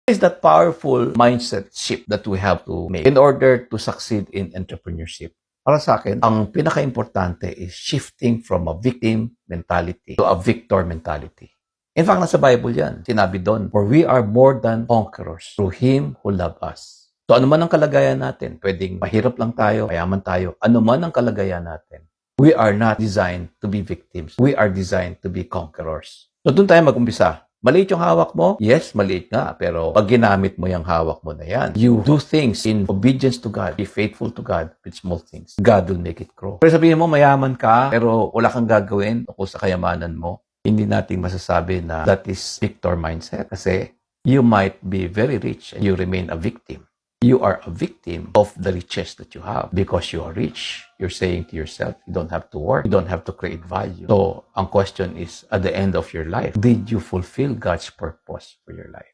Is that powerful mindset shift that we have to make in order to succeed in entrepreneurship. Para sa akin, ang pinaka-importante is shifting from a victim mentality to a victor mentality. In fact, nasa Bible yan. Sinabi doon, for we are more than conquerors through Him who loved us. So ano man ang kalagayan natin, pwedeng mahirap lang tayo, mayaman tayo, ano man ang kalagayan natin, we are not designed to be victims. We are designed to be conquerors. So doon tayo mag-umpisa. Maliit yung hawak mo? Yes, maliit nga. Pero pag ginamit mo yung hawak mo na yan, you do things in obedience to God. Be faithful to God with small things. God will make it grow. Pero sabihin mo, mayaman ka, pero wala kang gagawin tungkol sa kayamanan mo. Hindi natin masasabi na that is victor mindset. Kasi you might be very rich and you remain a victim. You are a victim of the riches that you have because you are rich. You're saying to yourself, you don't have to work. You don't have to create value. So, ang question is, at the end of your life, did you fulfill God's purpose for your life?